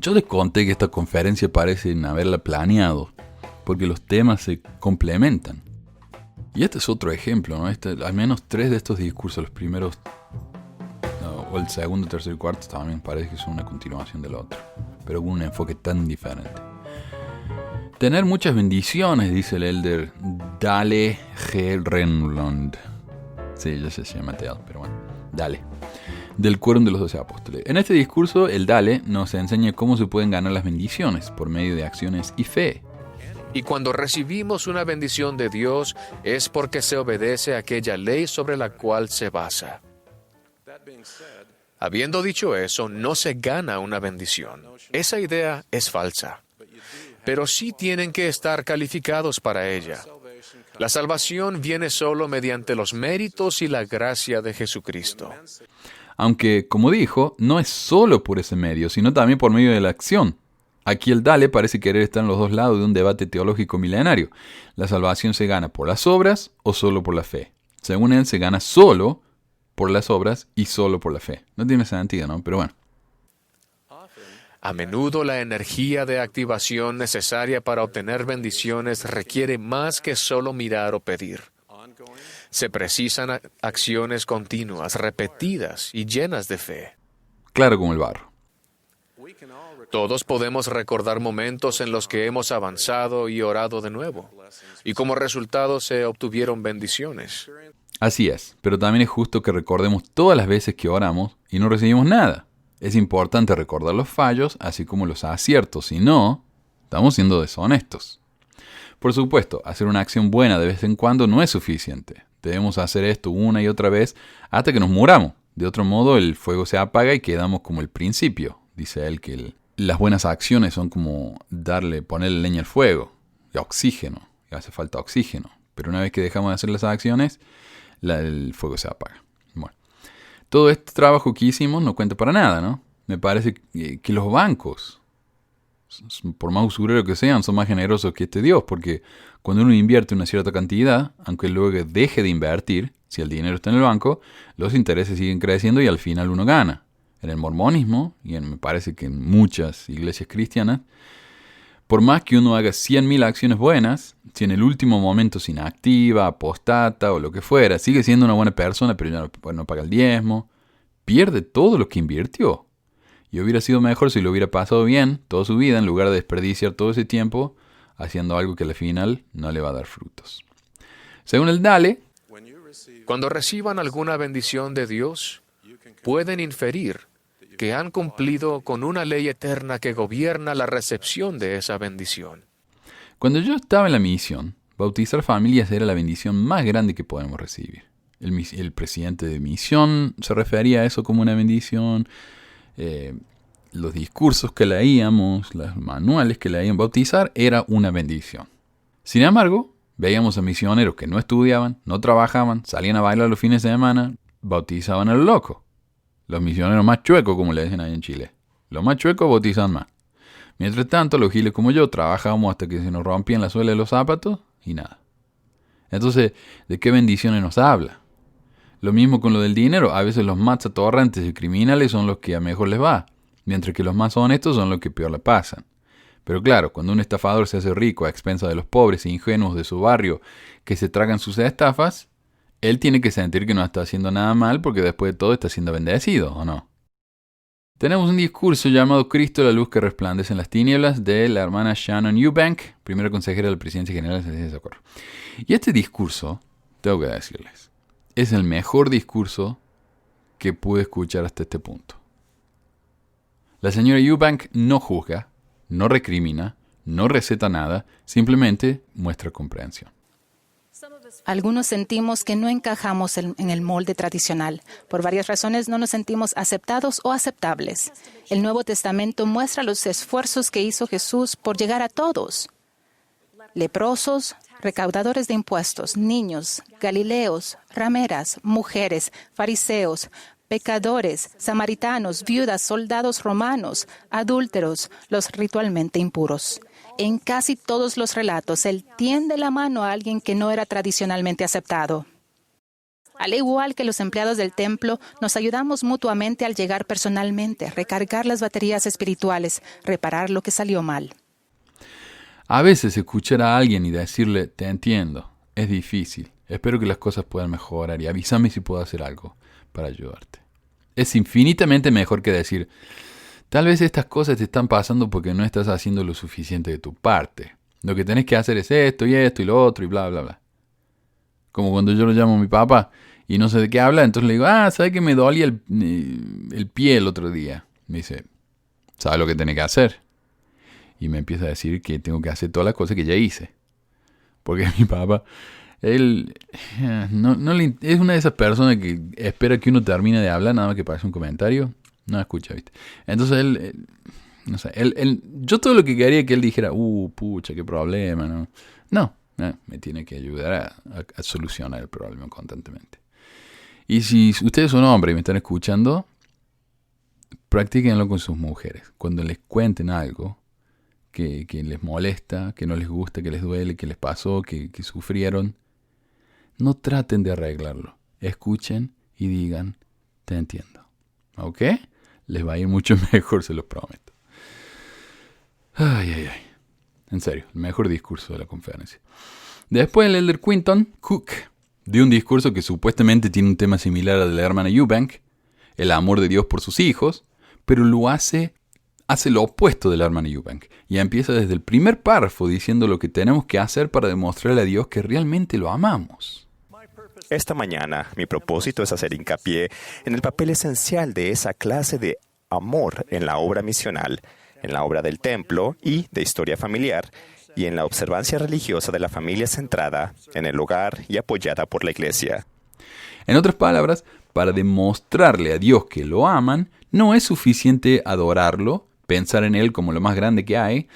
Yo les conté que esta conferencia parecen haberla planeado, porque los temas se complementan. Y este es otro ejemplo, ¿no? Al menos 3 de estos discursos, los primeros, o el segundo, tercero y cuarto, también parece que son una continuación del otro, pero con un enfoque tan diferente. Tener muchas bendiciones, dice el elder Dale G. Renlund. Sí, ya se llama Mateo, pero bueno, Dale. Del Quórum de los 12 Apóstoles. En este discurso, el Dale nos enseña cómo se pueden ganar las bendiciones por medio de acciones y fe. Y cuando recibimos una bendición de Dios, es porque se obedece a aquella ley sobre la cual se basa. Habiendo dicho eso, no se gana una bendición. Esa idea es falsa. Pero sí tienen que estar calificados para ella. La salvación viene solo mediante los méritos y la gracia de Jesucristo. Aunque, como dijo, no es solo por ese medio, sino también por medio de la acción. Aquí el Dale parece querer estar en los dos lados de un debate teológico milenario. ¿La salvación se gana por las obras o solo por la fe? Según él, se gana solo por las obras y solo por la fe. No tiene sentido, ¿no? Pero bueno. A menudo la energía de activación necesaria para obtener bendiciones requiere más que solo mirar o pedir. Se precisan acciones continuas, repetidas y llenas de fe. Claro como el barro. Todos podemos recordar momentos en los que hemos avanzado y orado de nuevo, y como resultado se obtuvieron bendiciones. Así es, pero también es justo que recordemos todas las veces que oramos y no recibimos nada. Es importante recordar los fallos, así como los aciertos, si no, estamos siendo deshonestos. Por supuesto, hacer una acción buena de vez en cuando no es suficiente. Debemos hacer esto una y otra vez hasta que nos muramos. De otro modo, el fuego se apaga y quedamos como el principio. Dice él que las buenas acciones son como ponerle leña al fuego, y oxígeno, y hace falta oxígeno. Pero una vez que dejamos de hacer las acciones, el fuego se apaga. Bueno, todo este trabajo que hicimos no cuenta para nada, ¿no? Me parece que los bancos, por más usureros que sean, son más generosos que este Dios, porque cuando uno invierte una cierta cantidad, aunque luego deje de invertir, si el dinero está en el banco, los intereses siguen creciendo y al final uno gana. En el mormonismo, y me parece que en muchas iglesias cristianas, por más que uno haga 100.000 acciones buenas, si en el último momento se inactiva, apostata o lo que fuera, sigue siendo una buena persona, pero ya no paga el diezmo, pierde todo lo que invirtió. Y hubiera sido mejor si lo hubiera pasado bien toda su vida, en lugar de desperdiciar todo ese tiempo haciendo algo que al final no le va a dar frutos. Según el Dale, cuando reciban alguna bendición de Dios, pueden inferir que han cumplido con una ley eterna que gobierna la recepción de esa bendición. Cuando yo estaba en la misión, bautizar familias era la bendición más grande que podemos recibir. El presidente de misión se refería a eso como una bendición. Los discursos que leíamos, los manuales que leían, bautizar era una bendición. Sin embargo, veíamos a misioneros que no estudiaban, no trabajaban, salían a bailar los fines de semana, bautizaban a lo loco. Los misioneros más chuecos, como le dicen ahí en Chile. Los más chuecos bautizan más. Mientras tanto, los giles como yo trabajábamos hasta que se nos rompían la suela de los zapatos y nada. Entonces, ¿de qué bendiciones nos habla? Lo mismo con lo del dinero. A veces los más atorrantes y criminales son los que a mejor les va, mientras que los más honestos son los que peor la pasan. Pero claro, cuando un estafador se hace rico a expensas de los pobres e ingenuos de su barrio que se tragan sus estafas, él tiene que sentir que no está haciendo nada mal porque después de todo está siendo bendecido, ¿o no? Tenemos un discurso llamado Cristo, la luz que resplandece en las tinieblas, de la hermana Shannon Eubank, primera consejera de la Presidencia General de Socorro. Y este discurso, tengo que decirles, es el mejor discurso que pude escuchar hasta este punto. La señora Eubank no juzga, no recrimina, no receta nada, simplemente muestra comprensión. Algunos sentimos que no encajamos en el molde tradicional. Por varias razones no nos sentimos aceptados o aceptables. El Nuevo Testamento muestra los esfuerzos que hizo Jesús por llegar a todos. Leprosos, recaudadores de impuestos, niños, galileos, rameras, mujeres, fariseos, pecadores, samaritanos, viudas, soldados romanos, adúlteros, los ritualmente impuros. En casi todos los relatos, Él tiende la mano a alguien que no era tradicionalmente aceptado. Al igual que los empleados del templo, nos ayudamos mutuamente al llegar personalmente, recargar las baterías espirituales, reparar lo que salió mal. A veces escuchar a alguien y decirle, te entiendo, es difícil, espero que las cosas puedan mejorar y avísame si puedo hacer algo para ayudarte. Es infinitamente mejor que decir, tal vez estas cosas te están pasando porque no estás haciendo lo suficiente de tu parte. Lo que tenés que hacer es esto y lo otro y bla, bla, bla. Como cuando yo lo llamo a mi papá y no sé de qué habla, entonces le digo, ¿sabes que me dolía el pie el otro día? Me dice, ¿sabes lo que tenés que hacer? Y me empieza a decir que tengo que hacer todas las cosas que ya hice. Porque mi papá, él es una de esas personas que espera que uno termine de hablar, nada más que parece un comentario. No escucha, ¿viste? Entonces no sé, yo todo lo que quería es que él dijera, pucha, qué problema, ¿no? No, me tiene que ayudar a solucionar el problema constantemente. Y si ustedes son hombres y me están escuchando, practíquenlo con sus mujeres. Cuando les cuenten algo que les molesta, que no les gusta, que les duele, que les pasó, que sufrieron, no traten de arreglarlo. Escuchen y digan, te entiendo. ¿Ok? Les va a ir mucho mejor, se los prometo. Ay. En serio, el mejor discurso de la conferencia. Después el elder Quinton Cook dio un discurso que supuestamente tiene un tema similar al de la hermana Eubank, el amor de Dios por sus hijos, pero lo hace lo opuesto de la hermana Eubank. Y empieza desde el primer párrafo diciendo lo que tenemos que hacer para demostrarle a Dios que realmente lo amamos. Esta mañana, mi propósito es hacer hincapié en el papel esencial de esa clase de amor en la obra misional, en la obra del templo y de historia familiar, y en la observancia religiosa de la familia centrada en el hogar y apoyada por la Iglesia. En otras palabras, para demostrarle a Dios que lo aman, no es suficiente adorarlo, pensar en Él como lo más grande que hay,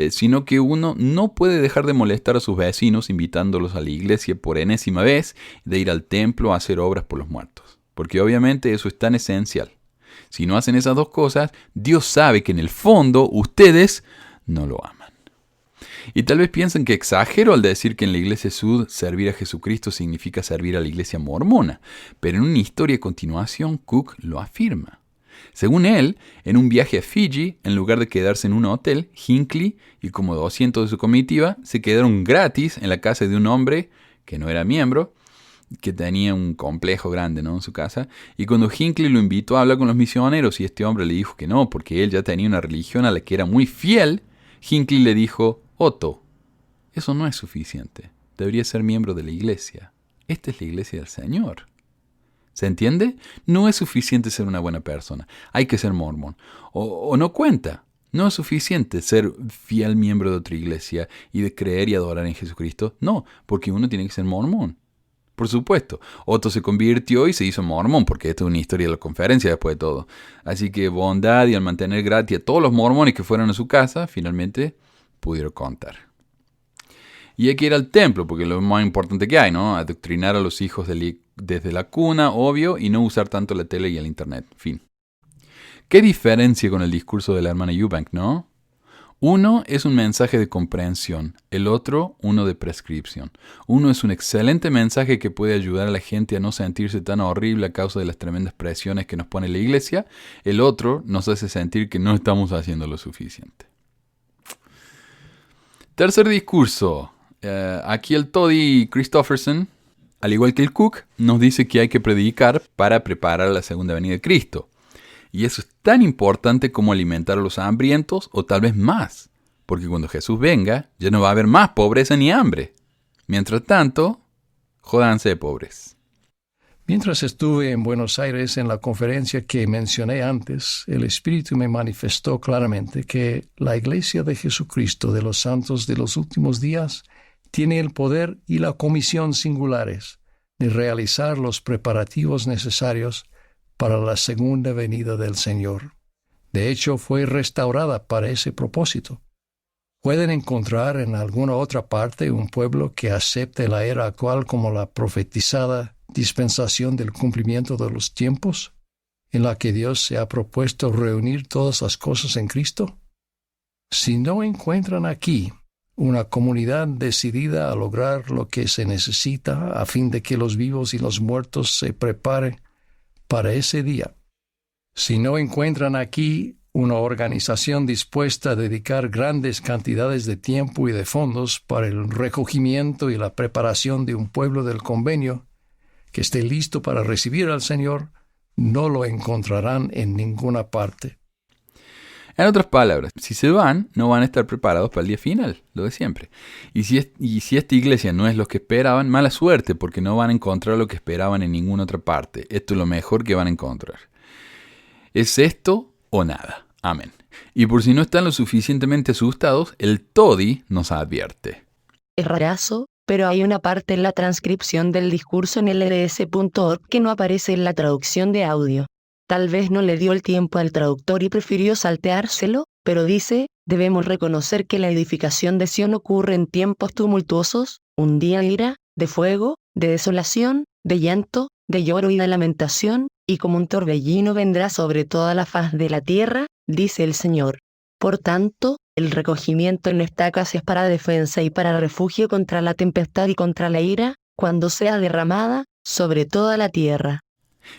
sino que uno no puede dejar de molestar a sus vecinos invitándolos a la iglesia por enésima vez, de ir al templo a hacer obras por los muertos. Porque obviamente eso es tan esencial. Si no hacen esas dos cosas, Dios sabe que en el fondo ustedes no lo aman. Y tal vez piensen que exagero al decir que en la iglesia Sud servir a Jesucristo significa servir a la iglesia mormona, pero en una historia a continuación Cook lo afirma. Según él, en un viaje a Fiji, en lugar de quedarse en un hotel, Hinckley y como 200 de su comitiva se quedaron gratis en la casa de un hombre que no era miembro, que tenía un complejo grande, ¿no?, en su casa. Y cuando Hinckley lo invitó a hablar con los misioneros y este hombre le dijo que no, porque él ya tenía una religión a la que era muy fiel, Hinckley le dijo, Otto, eso no es suficiente. Deberías ser miembro de la iglesia. Esta es la iglesia del Señor. ¿Se entiende? No es suficiente ser una buena persona. Hay que ser mormón. O no cuenta. No es suficiente ser fiel miembro de otra iglesia y de creer y adorar en Jesucristo. No, porque uno tiene que ser mormón. Por supuesto, Otto se convirtió y se hizo mormón, porque esta es una historia de la conferencia después de todo. Así que bondad y al mantener gratis a todos los mormones que fueron a su casa, finalmente pudieron contar. Y hay que ir al templo, porque es lo más importante que hay, ¿no? Adoctrinar a los hijos desde la cuna, obvio, y no usar tanto la tele y el internet. Fin. ¿Qué diferencia con el discurso de la hermana Eubank, no? Uno es un mensaje de comprensión, el otro uno de prescripción. Uno es un excelente mensaje que puede ayudar a la gente a no sentirse tan horrible a causa de las tremendas presiones que nos pone la iglesia. El otro nos hace sentir que no estamos haciendo lo suficiente. Tercer discurso. Aquí el Toddy Christofferson, al igual que el Cook, nos dice que hay que predicar para preparar la segunda venida de Cristo. Y eso es tan importante como alimentar a los hambrientos o tal vez más, porque cuando Jesús venga ya no va a haber más pobreza ni hambre. Mientras tanto, jódanse pobres. Mientras estuve en Buenos Aires en la conferencia que mencioné antes, el Espíritu me manifestó claramente que la Iglesia de Jesucristo de los Santos de los Últimos Días tiene el poder y la comisión singulares de realizar los preparativos necesarios para la segunda venida del Señor. De hecho, fue restaurada para ese propósito. ¿Pueden encontrar en alguna otra parte un pueblo que acepte la era actual como la profetizada dispensación del cumplimiento de los tiempos, en la que Dios se ha propuesto reunir todas las cosas en Cristo? Si no encuentran aquí una comunidad decidida a lograr lo que se necesita a fin de que los vivos y los muertos se preparen para ese día. Si no encuentran aquí una organización dispuesta a dedicar grandes cantidades de tiempo y de fondos para el recogimiento y la preparación de un pueblo del convenio que esté listo para recibir al Señor, no lo encontrarán en ninguna parte. En otras palabras, si se van, no van a estar preparados para el día final, lo de siempre. Y si esta iglesia no es lo que esperaban, mala suerte, porque no van a encontrar lo que esperaban en ninguna otra parte. Esto es lo mejor que van a encontrar. ¿Es esto o nada? Amén. Y por si no están lo suficientemente asustados, el Todi nos advierte. Es rarazo, pero hay una parte en la transcripción del discurso en LDS.org que no aparece en la traducción de audio. Tal vez no le dio el tiempo al traductor y prefirió salteárselo, pero dice, debemos reconocer que la edificación de Sion ocurre en tiempos tumultuosos, un día de ira, de fuego, de desolación, de llanto, de lloro y de lamentación, y como un torbellino vendrá sobre toda la faz de la tierra, dice el Señor. Por tanto, el recogimiento en estacas es para defensa y para refugio contra la tempestad y contra la ira, cuando sea derramada sobre toda la tierra.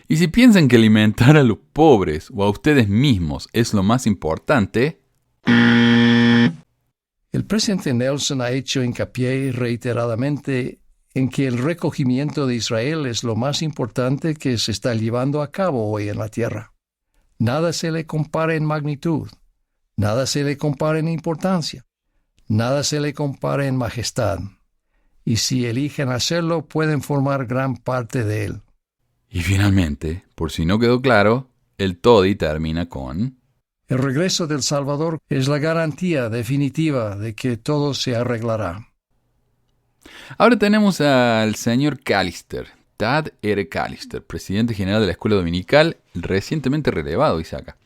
Y si piensan que alimentar a los pobres o a ustedes mismos es lo más importante... El presidente Nelson ha hecho hincapié reiteradamente en que el recogimiento de Israel es lo más importante que se está llevando a cabo hoy en la tierra. Nada se le compara en magnitud, nada se le compara en importancia, nada se le compara en majestad. Y si eligen hacerlo, pueden formar gran parte de él. Y finalmente, por si no quedó claro, el Todi termina con... El regreso del Salvador es la garantía definitiva de que todo se arreglará. Ahora tenemos al señor Callister, Tad R. Callister, presidente general de la Escuela Dominical, recientemente relevado, dice acá.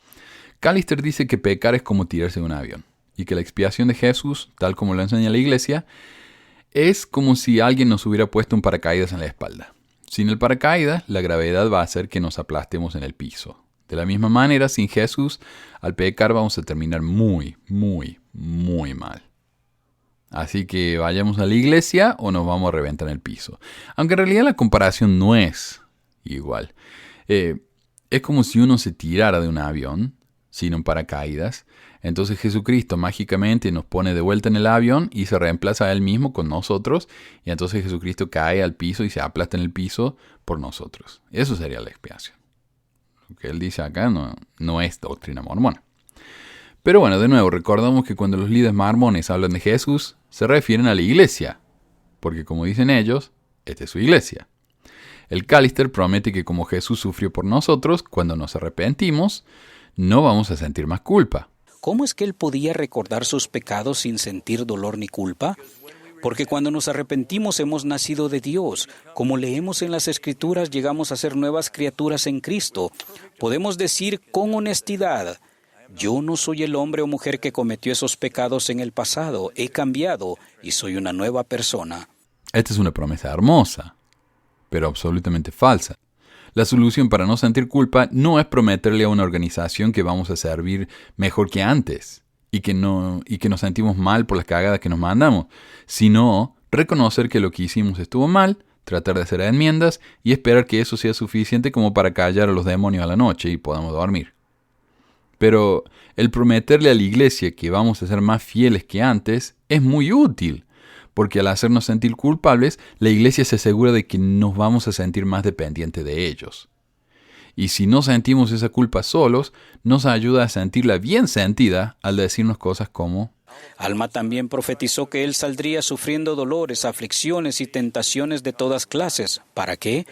Callister dice que pecar es como tirarse de un avión, y que la expiación de Jesús, tal como lo enseña la Iglesia, es como si alguien nos hubiera puesto un paracaídas en la espalda. Sin el paracaídas, la gravedad va a hacer que nos aplastemos en el piso. De la misma manera, sin Jesús, al pecar vamos a terminar muy, muy, muy mal. Así que vayamos a la iglesia o nos vamos a reventar en el piso. Aunque en realidad la comparación no es igual. Es como si uno se tirara de un avión sin un paracaídas. Entonces Jesucristo mágicamente nos pone de vuelta en el avión y se reemplaza a Él mismo con nosotros. Y entonces Jesucristo cae al piso y se aplasta en el piso por nosotros. Eso sería la expiación. Lo que Él dice acá no es doctrina mormona. Pero bueno, de nuevo, recordamos que cuando los líderes mormones hablan de Jesús, se refieren a la iglesia. Porque como dicen ellos, esta es su iglesia. El Callister promete que como Jesús sufrió por nosotros, cuando nos arrepentimos, no vamos a sentir más culpa. ¿Cómo es que él podía recordar sus pecados sin sentir dolor ni culpa? Porque cuando nos arrepentimos hemos nacido de Dios. Como leemos en las Escrituras, llegamos a ser nuevas criaturas en Cristo. Podemos decir con honestidad, yo no soy el hombre o mujer que cometió esos pecados en el pasado. He cambiado y soy una nueva persona. Esta es una promesa hermosa, pero absolutamente falsa. La solución para no sentir culpa no es prometerle a una organización que vamos a servir mejor que antes y que nos sentimos mal por las cagadas que nos mandamos, sino reconocer que lo que hicimos estuvo mal, tratar de hacer enmiendas y esperar que eso sea suficiente como para callar a los demonios a la noche y podamos dormir. Pero el prometerle a la iglesia que vamos a ser más fieles que antes es muy útil, porque al hacernos sentir culpables, la iglesia se asegura de que nos vamos a sentir más dependientes de ellos. Y si no sentimos esa culpa solos, nos ayuda a sentirla bien sentida al decirnos cosas como: Alma también profetizó que él saldría sufriendo dolores, aflicciones y tentaciones de todas clases. ¿Para qué?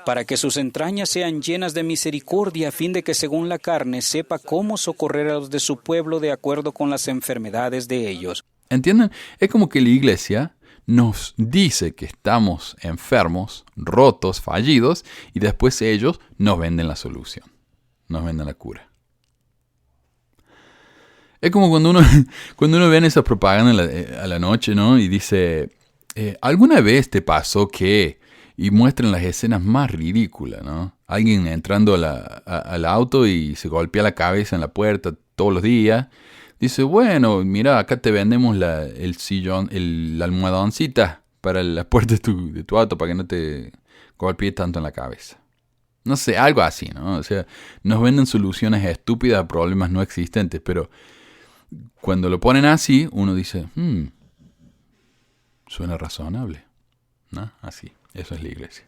Para que sus entrañas sean llenas de misericordia, a fin de que según la carne sepa cómo socorrer a los de su pueblo de acuerdo con las enfermedades de ellos. ¿Entienden? Es como que la iglesia nos dice que estamos enfermos, rotos, fallidos, y después ellos nos venden la solución, nos venden la cura. Es como cuando uno ve en esa propaganda a la noche, ¿no? Y dice, ¿alguna vez te pasó que...? Y muestran las escenas más ridículas, ¿no? Alguien entrando al auto y se golpea la cabeza en la puerta todos los días. Dice, bueno, mira, acá te vendemos el sillón, la almohadoncita para la puerta de tu auto para que no te golpee tanto en la cabeza. No sé, algo así, ¿no? O sea, nos venden soluciones estúpidas a problemas no existentes, pero cuando lo ponen así, uno dice, suena razonable, ¿no? Así, eso es la iglesia.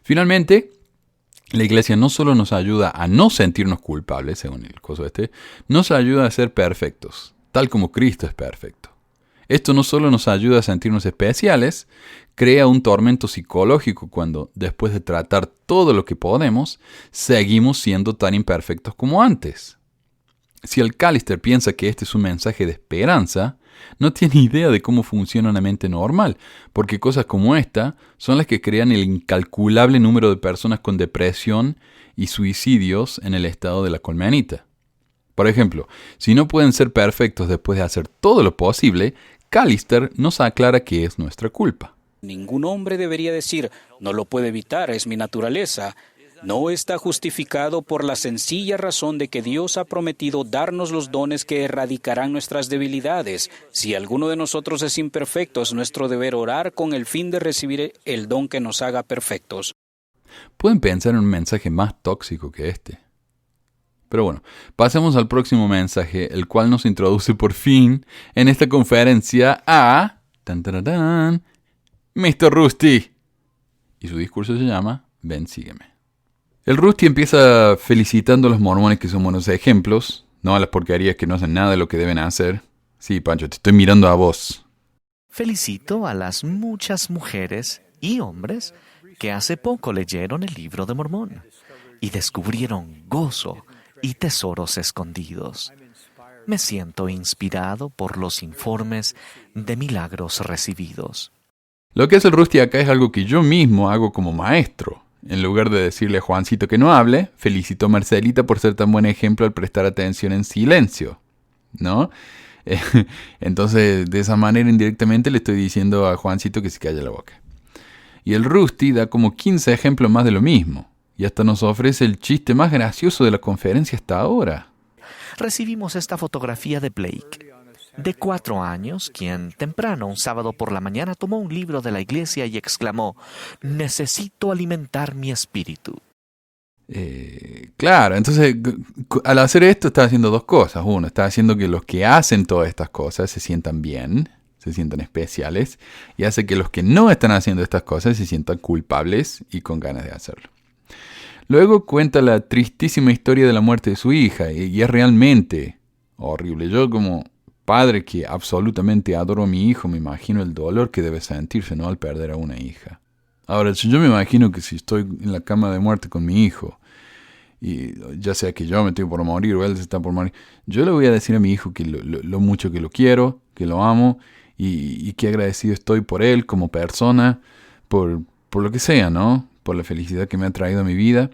Finalmente, la iglesia no solo nos ayuda a no sentirnos culpables, según el coso nos ayuda a ser perfectos, tal como Cristo es perfecto. Esto no solo nos ayuda a sentirnos especiales, crea un tormento psicológico cuando, después de tratar todo lo que podemos, seguimos siendo tan imperfectos como antes. Si el Callister piensa que este es un mensaje de esperanza, no tiene idea de cómo funciona una mente normal, porque cosas como esta son las que crean el incalculable número de personas con depresión y suicidios en el estado de la colmenita. Por ejemplo, si no pueden ser perfectos después de hacer todo lo posible, Callister nos aclara que es nuestra culpa. Ningún hombre debería decir, no lo puedo evitar, es mi naturaleza. No está justificado por la sencilla razón de que Dios ha prometido darnos los dones que erradicarán nuestras debilidades. Si alguno de nosotros es imperfecto, es nuestro deber orar con el fin de recibir el don que nos haga perfectos. Pueden pensar en un mensaje más tóxico que este. Pero bueno, pasemos al próximo mensaje, el cual nos introduce por fin en esta conferencia a Mr. Rusty. Y su discurso se llama Ven, sígueme. El Rusty empieza felicitando a los mormones que son buenos ejemplos, no a las porquerías que no hacen nada de lo que deben hacer. Sí, Pancho, te estoy mirando a vos. Felicito a las muchas mujeres y hombres que hace poco leyeron el libro de Mormón y descubrieron gozo y tesoros escondidos. Me siento inspirado por los informes de milagros recibidos. Lo que hace el Rusty acá es algo que yo mismo hago como maestro. En lugar de decirle a Juancito que no hable, felicito a Marcelita por ser tan buen ejemplo al prestar atención en silencio, ¿no? Entonces, de esa manera indirectamente le estoy diciendo a Juancito que se calle la boca. Y el Rusty da como 15 ejemplos más de lo mismo. Y hasta nos ofrece el chiste más gracioso de la conferencia hasta ahora. Recibimos esta fotografía de Blake, de 4 años, quien temprano un sábado por la mañana tomó un libro de la iglesia y exclamó, «Necesito alimentar mi espíritu». Claro, entonces al hacer esto está haciendo dos cosas. Uno, está haciendo que los que hacen todas estas cosas se sientan bien, se sientan especiales, y hace que los que no están haciendo estas cosas se sientan culpables y con ganas de hacerlo. Luego cuenta la tristísima historia de la muerte de su hija, y es realmente horrible. Yo como padre que absolutamente adoro a mi hijo, me imagino el dolor que debe sentirse, ¿no?, al perder a una hija. Ahora, yo me imagino que si estoy en la cama de muerte con mi hijo, y ya sea que yo me estoy por morir o él se está por morir, yo le voy a decir a mi hijo que lo mucho que lo quiero, que lo amo, y que agradecido estoy por él como persona, por lo que sea, ¿no?, por la felicidad que me ha traído a mi vida.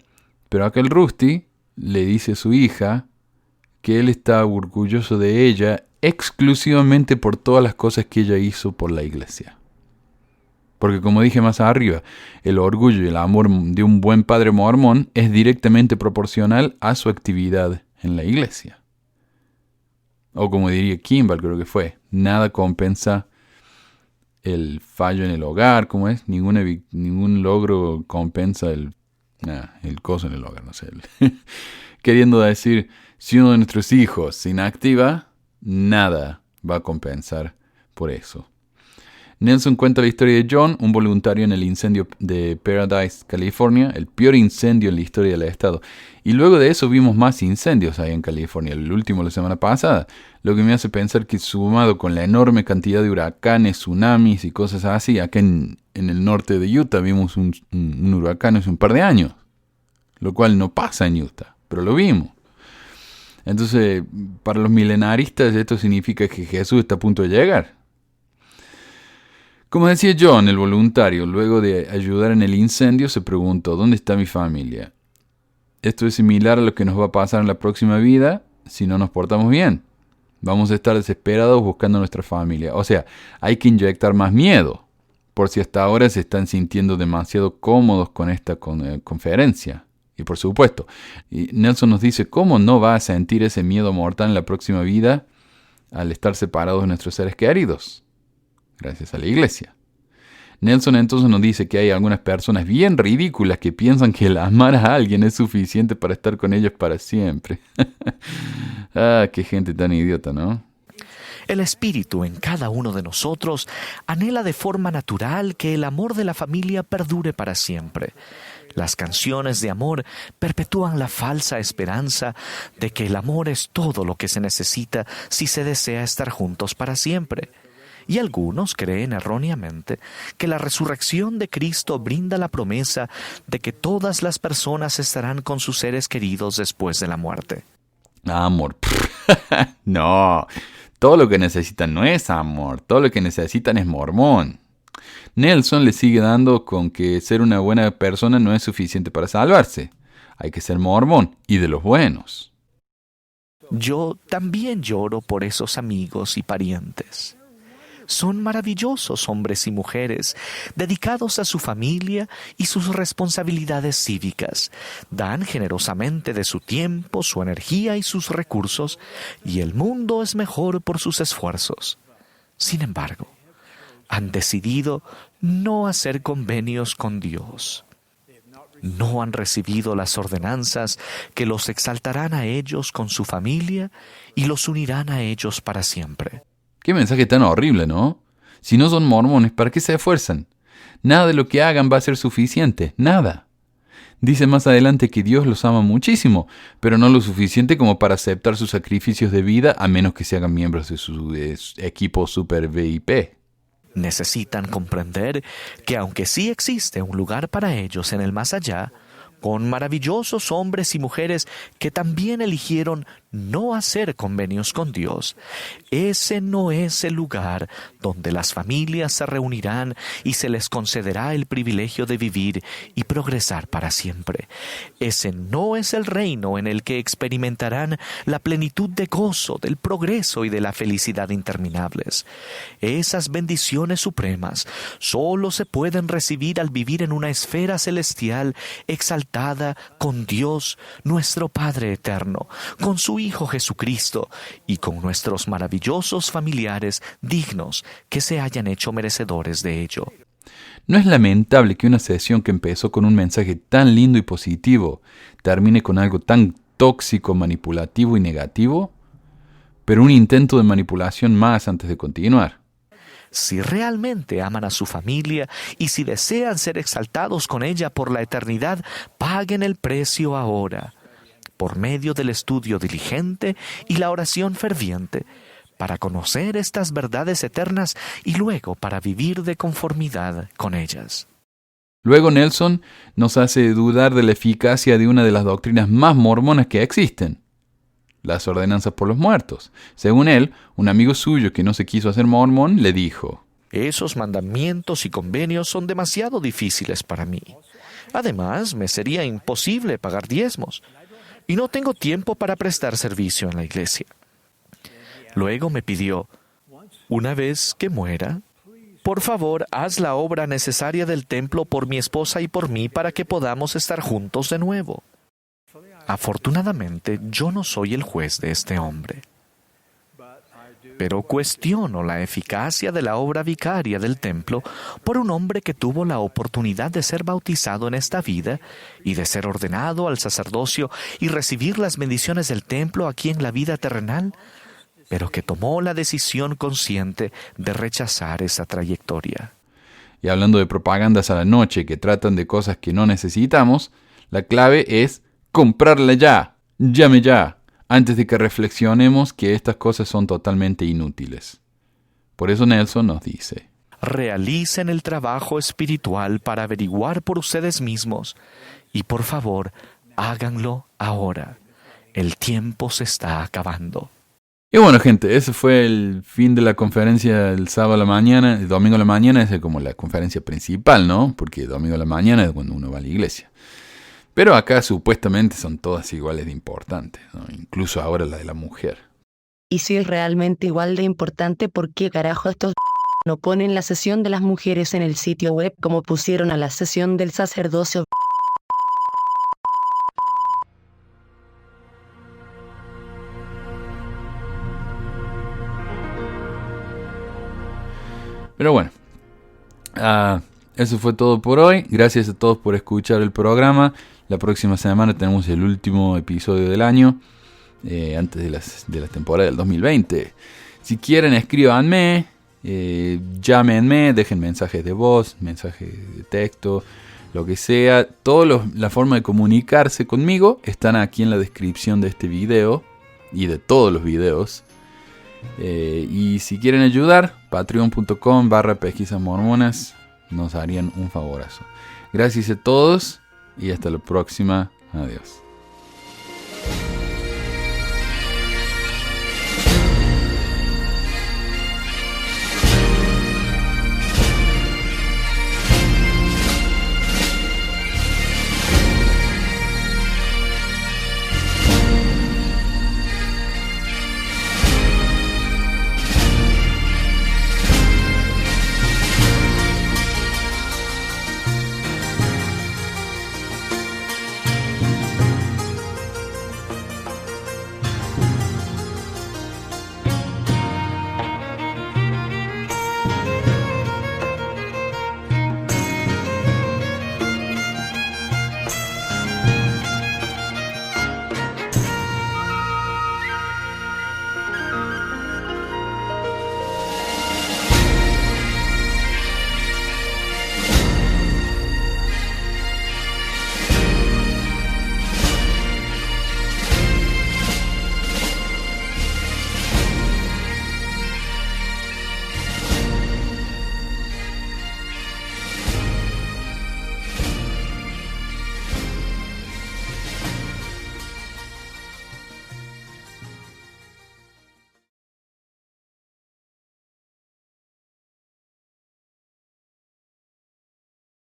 Pero acá el Rusty le dice a su hija que él está orgulloso de ella exclusivamente por todas las cosas que ella hizo por la iglesia. Porque como dije más arriba, el orgullo y el amor de un buen padre mormón es directamente proporcional a su actividad en la iglesia. O como diría Kimball, creo que fue, nada compensa el fallo en el hogar, ¿cómo es? Ningún logro compensa el coso en el hogar, no sé. Queriendo decir, si uno de nuestros hijos se inactiva, nada va a compensar por eso. Nelson cuenta la historia de John, un voluntario en el incendio de Paradise, California, el peor incendio en la historia del estado. Y luego de eso vimos más incendios ahí en California, el último la semana pasada, lo que me hace pensar que sumado con la enorme cantidad de huracanes, tsunamis y cosas así, acá en el norte de Utah vimos un huracán hace un par de años, lo cual no pasa en Utah, pero lo vimos. Entonces, para los milenaristas esto significa que Jesús está a punto de llegar. Como decía John, el voluntario, luego de ayudar en el incendio, se preguntó, ¿dónde está mi familia? Esto es similar a lo que nos va a pasar en la próxima vida si no nos portamos bien. Vamos a estar desesperados buscando a nuestra familia. O sea, hay que inyectar más miedo, por si hasta ahora se están sintiendo demasiado cómodos con esta conferencia. Y por supuesto, Nelson nos dice, ¿cómo no va a sentir ese miedo mortal en la próxima vida al estar separados de nuestros seres queridos, gracias a la iglesia. Nelson entonces nos dice que hay algunas personas bien ridículas que piensan que el amar a alguien es suficiente para estar con ellos para siempre. Qué gente tan idiota, ¿no? El espíritu en cada uno de nosotros anhela de forma natural que el amor de la familia perdure para siempre. Las canciones de amor perpetúan la falsa esperanza de que el amor es todo lo que se necesita si se desea estar juntos para siempre. Y algunos creen erróneamente que la resurrección de Cristo brinda la promesa de que todas las personas estarán con sus seres queridos después de la muerte. Amor. No, todo lo que necesitan no es amor, todo lo que necesitan es mormón. Nelson le sigue dando con que ser una buena persona no es suficiente para salvarse. Hay que ser mormón y de los buenos. Yo también lloro por esos amigos y parientes. Son maravillosos hombres y mujeres, dedicados a su familia y sus responsabilidades cívicas. Dan generosamente de su tiempo, su energía y sus recursos, y el mundo es mejor por sus esfuerzos. Sin embargo, han decidido no hacer convenios con Dios. No han recibido las ordenanzas que los exaltarán a ellos con su familia y los unirán a ellos para siempre. Qué mensaje tan horrible, ¿no? Si no son mormones, ¿para qué se esfuerzan? Nada de lo que hagan va a ser suficiente, nada. Dice más adelante que Dios los ama muchísimo, pero no lo suficiente como para aceptar sus sacrificios de vida a menos que se hagan miembros de su equipo Super VIP. Necesitan comprender que aunque sí existe un lugar para ellos en el más allá, con maravillosos hombres y mujeres que también eligieron no hacer convenios con Dios, ese no es el lugar donde las familias se reunirán y se les concederá el privilegio de vivir y progresar para siempre. Ese no es el reino en el que experimentarán la plenitud de gozo, del progreso y de la felicidad interminables. Esas bendiciones supremas solo se pueden recibir al vivir en una esfera celestial exaltada con Dios, nuestro Padre eterno, con su Hijo Jesucristo y con nuestros maravillosos familiares dignos que se hayan hecho merecedores de ello. ¿No es lamentable que una sesión que empezó con un mensaje tan lindo y positivo termine con algo tan tóxico, manipulativo y negativo? Pero un intento de manipulación más antes de continuar. Si realmente aman a su familia y si desean ser exaltados con ella por la eternidad, paguen el precio ahora, por medio del estudio diligente y la oración ferviente, para conocer estas verdades eternas y luego para vivir de conformidad con ellas. Luego Nelson nos hace dudar de la eficacia de una de las doctrinas más mormonas que existen, las ordenanzas por los muertos. Según él, un amigo suyo que no se quiso hacer mormón le dijo: esos mandamientos y convenios son demasiado difíciles para mí. Además, me sería imposible pagar diezmos. Y no tengo tiempo para prestar servicio en la iglesia. Luego me pidió, una vez que muera, por favor, haz la obra necesaria del templo por mi esposa y por mí para que podamos estar juntos de nuevo. Afortunadamente, yo no soy el juez de este hombre. Pero cuestiono la eficacia de la obra vicaria del templo por un hombre que tuvo la oportunidad de ser bautizado en esta vida y de ser ordenado al sacerdocio y recibir las bendiciones del templo aquí en la vida terrenal, pero que tomó la decisión consciente de rechazar esa trayectoria. Y hablando de propagandas a la noche que tratan de cosas que no necesitamos, la clave es comprarla ya, llame ya, antes de que reflexionemos que estas cosas son totalmente inútiles. Por eso Nelson nos dice: realicen el trabajo espiritual para averiguar por ustedes mismos y por favor, háganlo ahora. El tiempo se está acabando. Y bueno, gente, ese fue el fin de la conferencia el sábado a la mañana. El domingo a la mañana es como la conferencia principal, ¿no? Porque el domingo a la mañana es cuando uno va a la iglesia. Pero acá supuestamente son todas iguales de importantes, ¿no? Incluso ahora la de la mujer. Y si es realmente igual de importante, ¿por qué carajo estos no ponen la sesión de las mujeres en el sitio web como pusieron a la sesión del sacerdocio? Pero bueno, eso fue todo por hoy. Gracias a todos por escuchar el programa. La próxima semana tenemos el último episodio del año, antes de la temporada del 2020. Si quieren, escríbanme, llámenme, dejen mensajes de voz, mensajes de texto, lo que sea. Toda la forma de comunicarse conmigo están aquí en la descripción de este video y de todos los videos. Y si quieren ayudar, patreon.com/pesquisas mormonas, nos harían un favorazo. Gracias a todos y hasta la próxima. Adiós.